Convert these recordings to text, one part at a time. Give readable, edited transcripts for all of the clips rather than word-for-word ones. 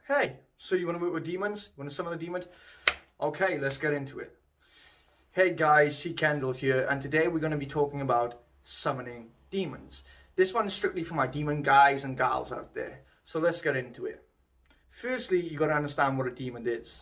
Hey, so you want to work with demons? You want to summon a demon? Okay, let's get into it. Hey guys, C. Kendall here, and today we're going to be talking about summoning demons. This one is strictly for my demon guys and gals out there. So let's get into it. Firstly, you got to understand what a demon is.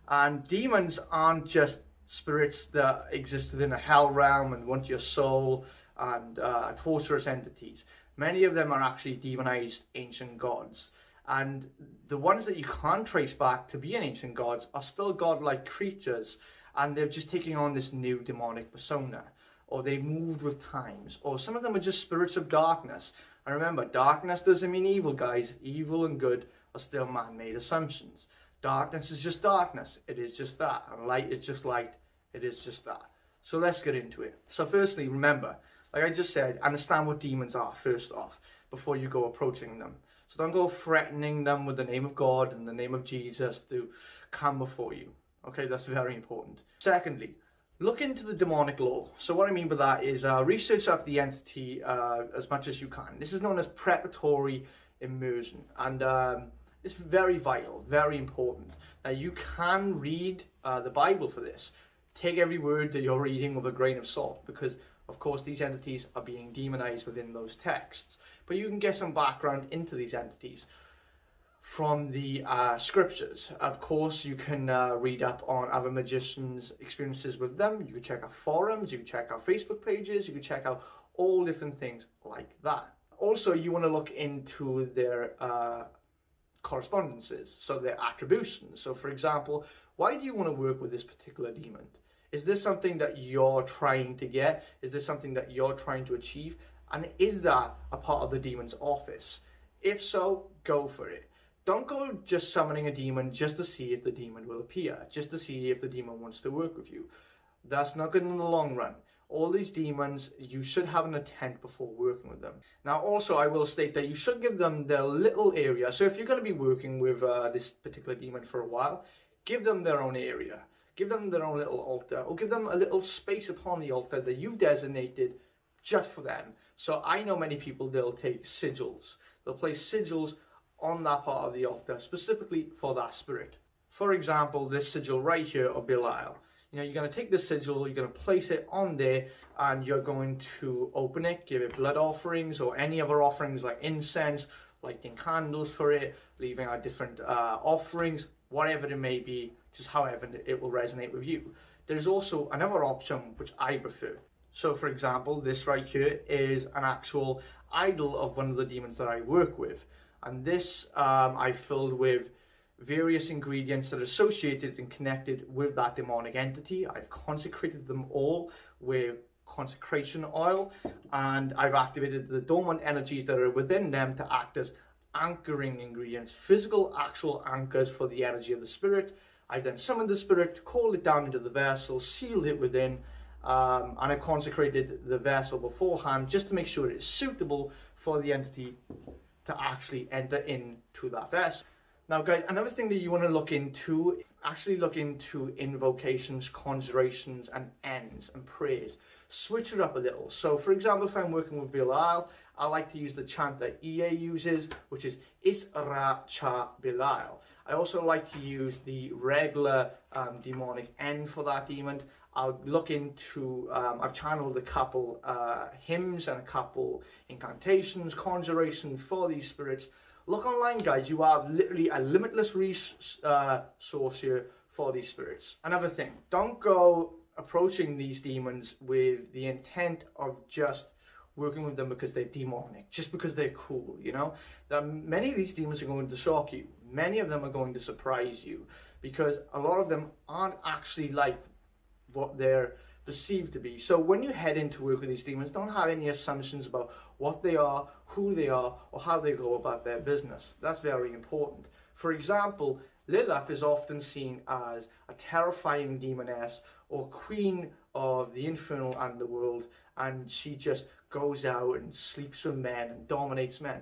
And demons aren't just spirits that exist within a hell realm and want your soul and torturous entities. Many of them are actually demonized ancient gods. And the ones that you can't trace back to being ancient gods are still godlike creatures, and they're just taking on this new demonic persona, or they've moved with times, or some of them are just spirits of darkness. And remember, darkness doesn't mean evil, guys. Evil and good are still man-made assumptions. Darkness is just darkness. It is just that. And light is just light. It is just that. So let's get into it. So firstly, remember, like I just said, understand what demons are first off, before you go approaching them. So don't go threatening them with the name of God and the name of Jesus to come before you. Okay, that's very important. Secondly, look into the demonic lore. So what I mean by that is research up the entity as much as you can. This is known as preparatory immersion, and it's very vital, very important. Now you can read the Bible for this. Take every word that you're reading with a grain of salt, because of course these entities are being demonized within those texts. But you can get some background into these entities from the scriptures. Of course, you can read up on other magicians' experiences with them. You can check out forums, you can check out Facebook pages, you can check out all different things like that. Also, you want to look into their correspondences, so their attributions. So for example, why do you want to work with this particular demon? Is this something that you're trying to get? Is this something that you're trying to achieve? And is that a part of the demon's office? If so, go for it. Don't go just summoning a demon just to see if the demon will appear, just to see if the demon wants to work with you. That's not good in the long run. All these demons, you should have an intent before working with them. Now also, I will state that you should give them their little area. So if you're going to be working with this particular demon for a while, give them their own area. Give them their own little altar, or give them a little space upon the altar that you've designated just for them. So I know many people, they'll take sigils. They'll place sigils on that part of the altar specifically for that spirit. For example, this sigil right here of Belial. You know, you're going to take this sigil, you're going to place it on there, and you're going to open it, give it blood offerings or any other offerings like incense, lighting candles for it, leaving out different offerings, whatever it may be, just however it will resonate with you. There's also another option which I prefer. So for example, this right here is an actual idol of one of the demons that I work with. And this I filled with various ingredients that are associated and connected with that demonic entity. I've consecrated them all with consecration oil, and I've activated the dormant energies that are within them to act as anchoring ingredients, physical actual anchors for the energy of the spirit. I then summoned the spirit, called it down into the vessel, sealed it within, and I've consecrated the vessel beforehand just to make sure it is suitable for the entity to actually enter into that vessel. Now guys, another thing that you want to look into, actually look into invocations, conjurations and ends and prayers. Switch it up a little. So for example, if I'm working with Belial, I like to use the chant that EA uses, which is Isra Cha Belial. I also like to use the regular demonic end for that demon. I'll look into, I've channeled a couple hymns and a couple incantations, conjurations for these spirits. Look online, guys. You have literally a limitless resource here for these spirits. Another thing, don't go approaching these demons with the intent of just working with them because they're demonic, just because they're cool, you know? That many of these demons are going to shock you. Many of them are going to surprise you, because a lot of them aren't actually like what they're perceived to be. So when you head into work with these demons, don't have any assumptions about what they are, who they are, or how they go about their business. That's very important. For example, Lilith is often seen as a terrifying demoness or queen of the infernal underworld, and she just goes out and sleeps with men and dominates men.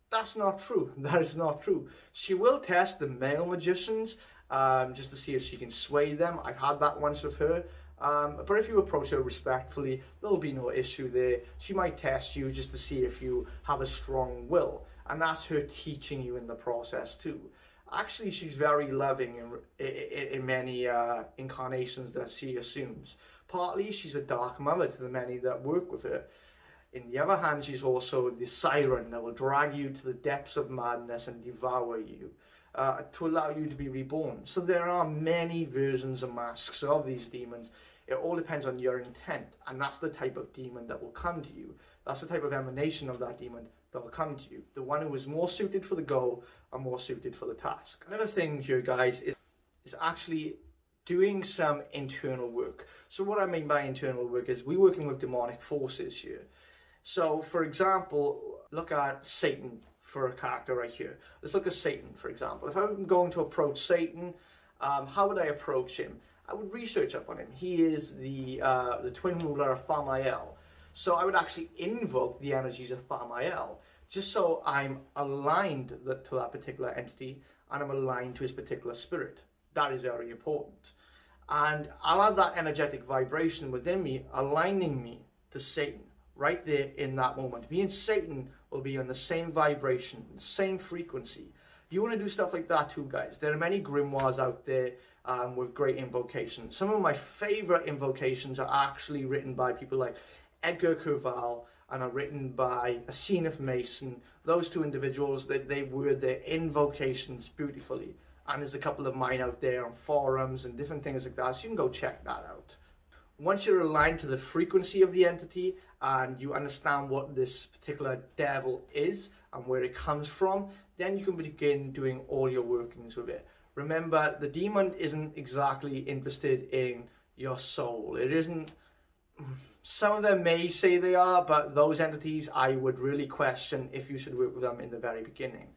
That's not true. That is not true. She will test the male magicians just to see if she can sway them. I've had that once with her. But if you approach her respectfully, there'll be no issue there. She might test you just to see if you have a strong will. And that's her teaching you in the process too. Actually, she's very loving in many incarnations that she assumes. Partly, she's a dark mother to the many that work with her. In the other hand, she's also the siren that will drag you to the depths of madness and devour you, to allow you to be reborn. So there are many versions and masks of these demons. It all depends on your intent, and that's the type of demon that will come to you. That's the type of emanation of that demon that will come to you. The one who is more suited for the goal and more suited for the task. Another thing here, guys, is actually doing some internal work. So what I mean by internal work is we're working with demonic forces here. So, for example, look at Satan for a character right here. Let's look at Satan, for example. If I'm going to approach Satan, how would I approach him? I would research up on him. He is the twin ruler of Thamael. So I would actually invoke the energies of Thamael, just so I'm aligned to that particular entity and I'm aligned to his particular spirit. That is very important. And I'll have that energetic vibration within me, aligning me to Satan right there in that moment. Me and Satan will be on the same vibration, the same frequency. You want to do stuff like that too, guys. There are many grimoires out there with great invocations. Some of my favorite invocations are actually written by people like Edgar Curval and are written by a Zenith Mason. Those two individuals, they word their invocations beautifully. And there's a couple of mine out there on forums and different things like that, so you can go check that out. Once you're aligned to the frequency of the entity and you understand what this particular devil is and where it comes from, then you can begin doing all your workings with it. Remember, the demon isn't exactly interested in your soul. It isn't. Some of them may say they are, but those entities, I would really question if you should work with them in the very beginning.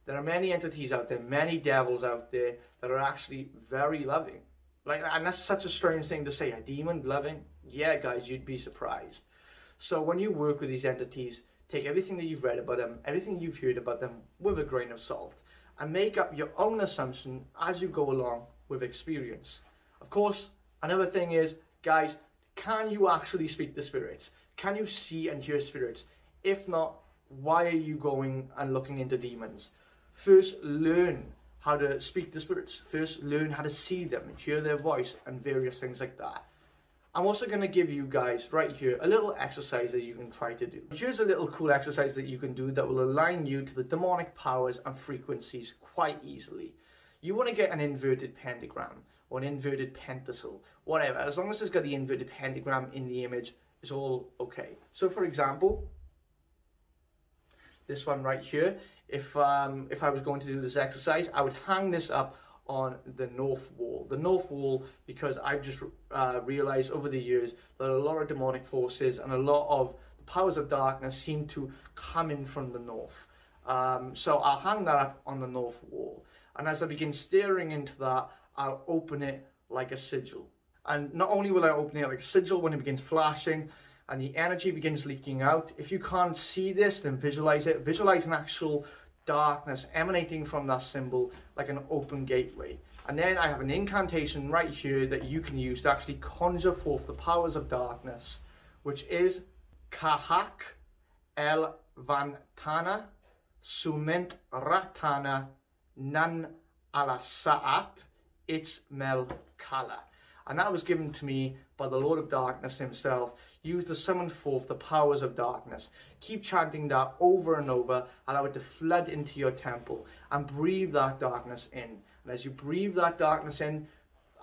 There are many entities out there, many devils out there that are actually very loving. And that's such a strange thing to say, a demon loving? Yeah, guys, you'd be surprised. So when you work with these entities, take everything that you've read about them, everything you've heard about them with a grain of salt, and make up your own assumption as you go along with experience. Of course, another thing is, guys, can you actually speak to spirits? Can you see and hear spirits? If not, why are you going and looking into demons? First, learn how to speak to spirits. First, learn how to see them, hear their voice, and various things like that. I'm also going to give you guys right here a little exercise that you can try to do. Here's a little cool exercise that you can do that will align you to the demonic powers and frequencies quite easily. You want to get an inverted pentagram or an inverted pentacle, whatever. As long as it's got the inverted pentagram in the image, it's all okay. So for example, this one right here, if I was going to do this exercise, I would hang this up on the north wall. The north wall, because I've just realized over the years that a lot of demonic forces and a lot of the powers of darkness seem to come in from the north. So I'll hang that up on the north wall. And as I begin staring into that, I'll open it like a sigil. And not only will I open it like a sigil when it begins flashing and the energy begins leaking out, if you can't see this, then visualize it. Visualize an actual darkness emanating from that symbol like an open gateway. And then I have an incantation right here that you can use to actually conjure forth the powers of darkness, which is Kahak El Vantana Sument Ratana Nan Alasaat Itzmel Kala. And that was given to me by the Lord of Darkness himself, used to summon forth the powers of darkness. Keep chanting that over and over, allow it to flood into your temple, and breathe that darkness in. And as you breathe that darkness in,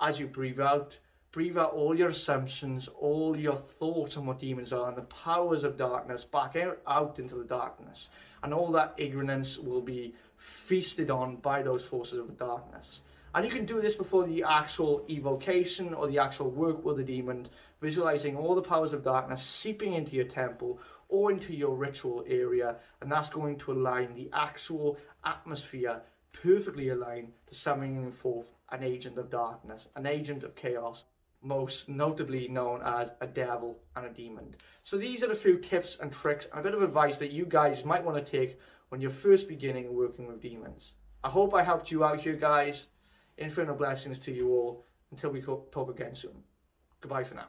as you breathe out all your assumptions, all your thoughts on what demons are, and the powers of darkness back out into the darkness. And all that ignorance will be feasted on by those forces of darkness. And you can do this before the actual evocation or the actual work with the demon, visualizing all the powers of darkness seeping into your temple or into your ritual area, and that's going to align the actual atmosphere perfectly aligned to summoning forth an agent of darkness, an agent of chaos, most notably known as a devil and a demon. So these are a few tips and tricks and a bit of advice that you guys might want to take when you're first beginning working with demons. I hope I helped you out here, guys. Infernal blessings to you all. Until we talk again soon. Goodbye for now.